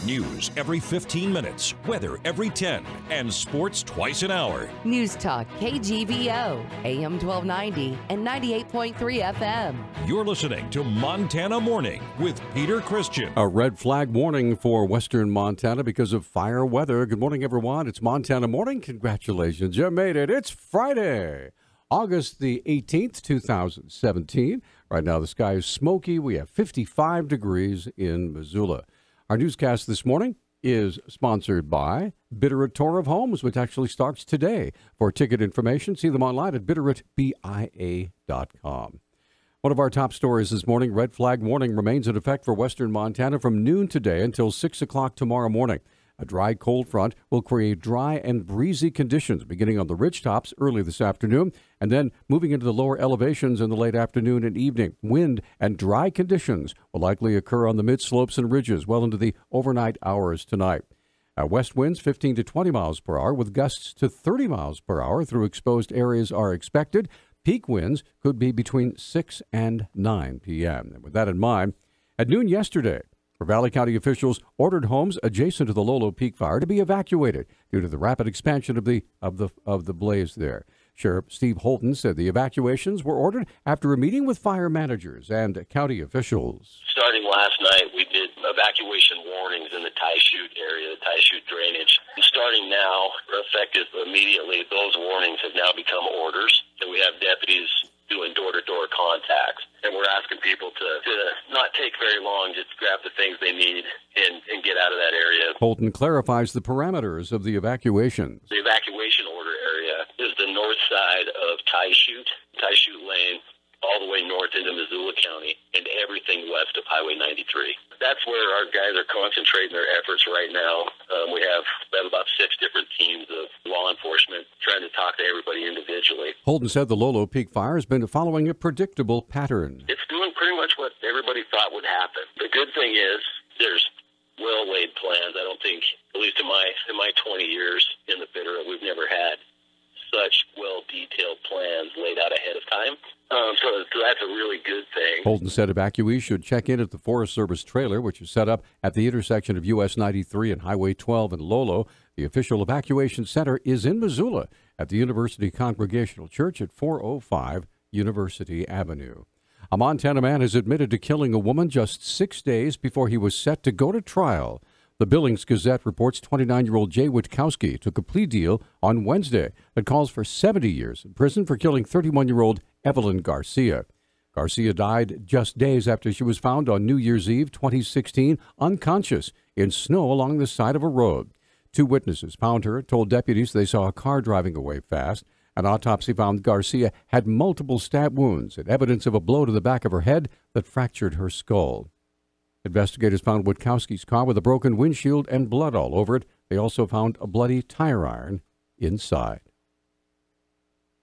News every 15 minutes, weather every 10, and sports twice an hour. Newstalk KGVO, AM 1290 and 98.3 FM. You're listening to Montana Morning with Peter Christian. A red flag warning for western Montana because of fire weather. Good morning, everyone. It's Montana Morning. Congratulations. You made it. It's Friday, August the 18th, 2017. Right now, the sky is smoky. We have 55 degrees in Missoula. Our newscast this morning is sponsored by Bitterroot of Homes, which actually starts today. For ticket information, see them online at bitterrootbia.com. One of our top stories this morning, red flag warning remains in effect for western Montana from noon today until 6 o'clock tomorrow morning. A dry cold front will create dry and breezy conditions beginning on the ridgetops early this afternoon and then moving into the lower elevations in the late afternoon and evening. Wind and dry conditions will likely occur on the mid-slopes and ridges well into the overnight hours tonight. West winds 15 to 20 miles per hour with gusts to 30 miles per hour through exposed areas are expected. Peak winds could be between 6 and 9 p.m. And with that in mind, at noon yesterday, Ravalli County officials ordered homes adjacent to the Lolo Peak fire to be evacuated due to the rapid expansion of the blaze there. Sheriff Steve Holton said the evacuations were ordered after a meeting with fire managers and county officials. Starting last night, we did evacuation warnings in the tie chute area, the tie chute drainage. And starting now, effective immediately, those warnings have now become orders, and we have deputies doing door-to-door contacts. And we're asking people to not take very long, just grab the things they need and get out of that area. Holton clarifies the parameters of the evacuations. The evacuation order area is the north side of tie chute Lane, all the way north into Missoula County, and everything west of Highway 93. That's where our guys are concentrating their efforts right now. We have about 6 different teams of law enforcement trying to talk to everybody individually. Holton said the Lolo Peak fire has been following a predictable pattern. It's doing pretty much what everybody thought would happen. The good thing is there's well-laid plans. I don't think, at least in my 20 years in the Bitterroot, we've never had such well-detailed plans laid out ahead of time. So that's a really good thing. Holton said evacuees should check in at the Forest Service trailer, which is set up at the intersection of US 93 and Highway 12 in Lolo. The official evacuation center is in Missoula at the University Congregational Church at 405 University Avenue. A Montana man is admitted to killing a woman just 6 days before he was set to go to trial. The Billings Gazette reports 29-year-old Jay Witkowski took a plea deal on Wednesday that calls for 70 years in prison for killing 31-year-old Evelyn Garcia. Garcia died just days after she was found on New Year's Eve 2016 unconscious in snow along the side of a road. 2 witnesses found her, told deputies they saw a car driving away fast. An autopsy found Garcia had multiple stab wounds and evidence of a blow to the back of her head that fractured her skull. Investigators found Witkowski's car with a broken windshield and blood all over it. They also found a bloody tire iron inside.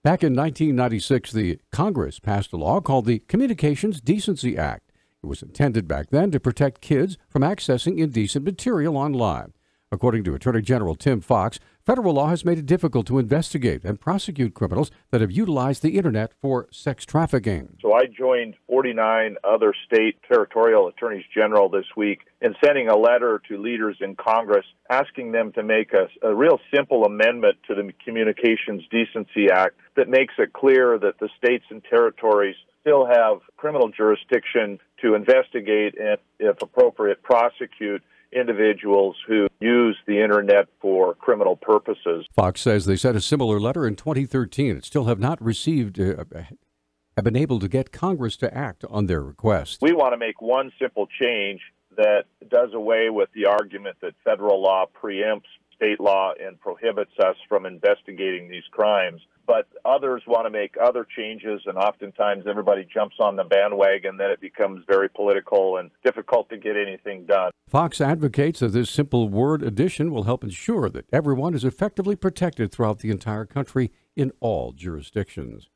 Back in 1996, the Congress passed a law called the Communications Decency Act. It was intended back then to protect kids from accessing indecent material online. According to Attorney General Tim Fox, federal law has made it difficult to investigate and prosecute criminals that have utilized the Internet for sex trafficking. So I joined 49 other state territorial attorneys general this week in sending a letter to leaders in Congress asking them to make a real simple amendment to the Communications Decency Act that makes it clear that the states and territories still have criminal jurisdiction to investigate and, if appropriate, prosecute individuals who use the Internet for criminal purposes. Fox says they sent a similar letter in 2013 and still have not have been able to get Congress to act on their request. We want to make one simple change that does away with the argument that federal law preempts state law and prohibits us from investigating these crimes. But others want to make other changes, and oftentimes everybody jumps on the bandwagon, then it becomes very political and difficult to get anything done. Fox advocates that this simple word addition will help ensure that everyone is effectively protected throughout the entire country in all jurisdictions.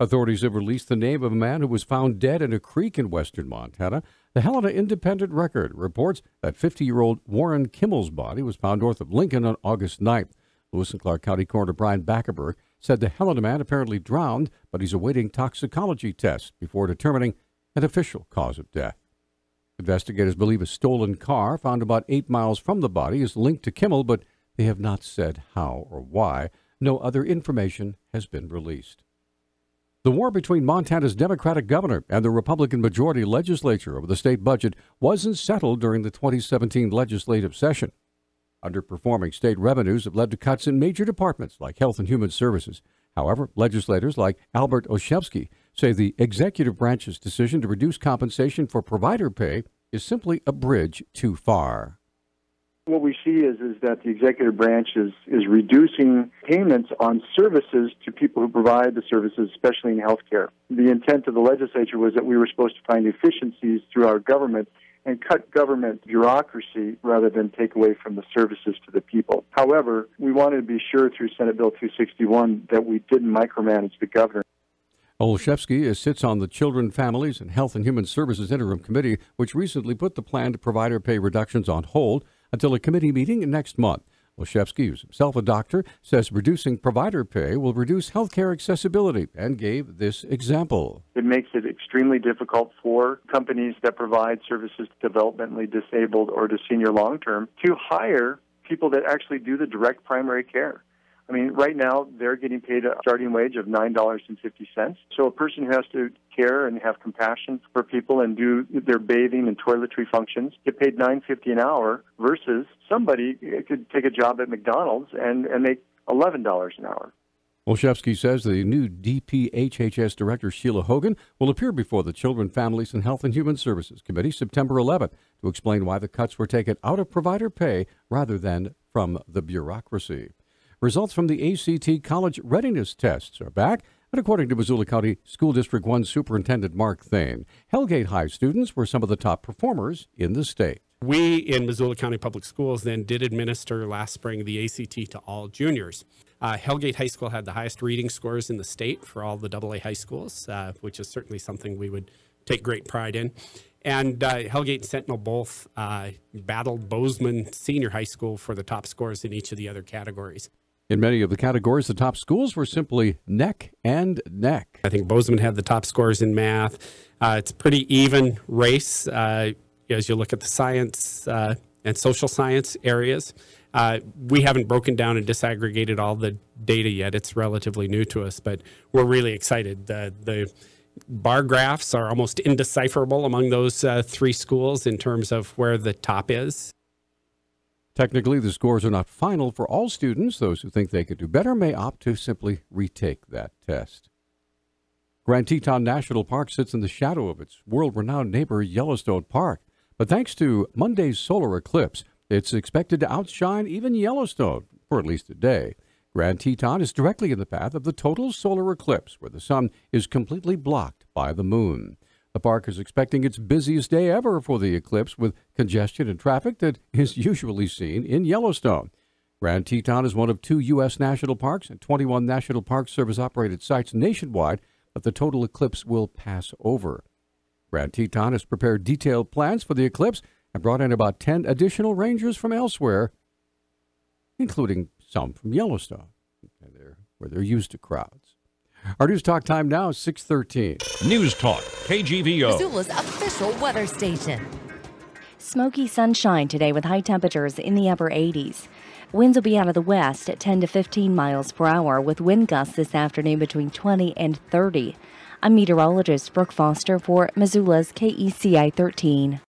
Authorities have released the name of a man who was found dead in a creek in western Montana. The Helena Independent Record reports that 50-year-old Warren Kimmel's body was found north of Lincoln on August 9th. Lewis and Clark County Coroner Brian Backerberg said the Helena man apparently drowned, but he's awaiting toxicology tests before determining an official cause of death. Investigators believe a stolen car found about 8 miles from the body is linked to Kimmel, but they have not said how or why. No other information has been released. The war between Montana's Democratic governor and the Republican majority legislature over the state budget wasn't settled during the 2017 legislative session. Underperforming state revenues have led to cuts in major departments like Health and Human Services. However, legislators like Albert Olszewski say the executive branch's decision to reduce compensation for provider pay is simply a bridge too far. What we see is that the executive branch is reducing payments on services to people who provide the services, especially in healthcare. The intent of the legislature was that we were supposed to find efficiencies through our government and cut government bureaucracy rather than take away from the services to the people. However, we wanted to be sure through Senate Bill 261 that we didn't micromanage the governor. Olszewski sits on the Children, Families, and Health and Human Services Interim Committee, which recently put the planned provider pay reductions on hold until a committee meeting next month. Olszewski, who's himself a doctor, says reducing provider pay will reduce healthcare accessibility and gave this example. It makes it extremely difficult for companies that provide services to developmentally disabled or to senior long-term to hire people that actually do the direct primary care. I mean, right now, they're getting paid a starting wage of $9.50. So a person who has to care and have compassion for people and do their bathing and toiletry functions get paid $9.50 an hour versus somebody could take a job at McDonald's and make $11 an hour. Olszewski says the new DPHHS Director, Sheila Hogan, will appear before the Children, Families, and Health and Human Services Committee September 11th to explain why the cuts were taken out of provider pay rather than from the bureaucracy. Results from the ACT college readiness tests are back, and according to Missoula County School District 1 Superintendent Mark Thane, Hellgate High students were some of the top performers in the state. We in Missoula County Public Schools then did administer last spring the ACT to all juniors. Hellgate High School had the highest reading scores in the state for all the AA high schools, which is certainly something we would take great pride in. And Hellgate and Sentinel both battled Bozeman Senior High School for the top scores in each of the other categories. In many of the categories, the top schools were simply neck and neck. I think Bozeman had the top scores in math. It's a pretty even race as you look at the science and social science areas. We haven't broken down and disaggregated all the data yet. It's relatively new to us, but we're really excited. The bar graphs are almost indecipherable among those three schools in terms of where the top is. Technically, the scores are not final for all students. Those who think they could do better may opt to simply retake that test. Grand Teton National Park sits in the shadow of its world-renowned neighbor, Yellowstone Park. But thanks to Monday's solar eclipse, it's expected to outshine even Yellowstone for at least a day. Grand Teton is directly in the path of the total solar eclipse, where the sun is completely blocked by the moon. The park is expecting its busiest day ever for the eclipse, with congestion and traffic that is usually seen in Yellowstone. Grand Teton is one of 2 U.S. national parks and 21 National Park Service-operated sites nationwide that the total eclipse will pass over. Grand Teton has prepared detailed plans for the eclipse and brought in about 10 additional rangers from elsewhere, including some from Yellowstone, where they're used to crowds. Our News Talk time now is 6:13. Newstalk, KGVO. Missoula's official weather station. Smoky sunshine today with high temperatures in the upper 80s. Winds will be out of the west at 10 to 15 miles per hour with wind gusts this afternoon between 20 and 30. I'm meteorologist Brooke Foster for Missoula's KECI 13.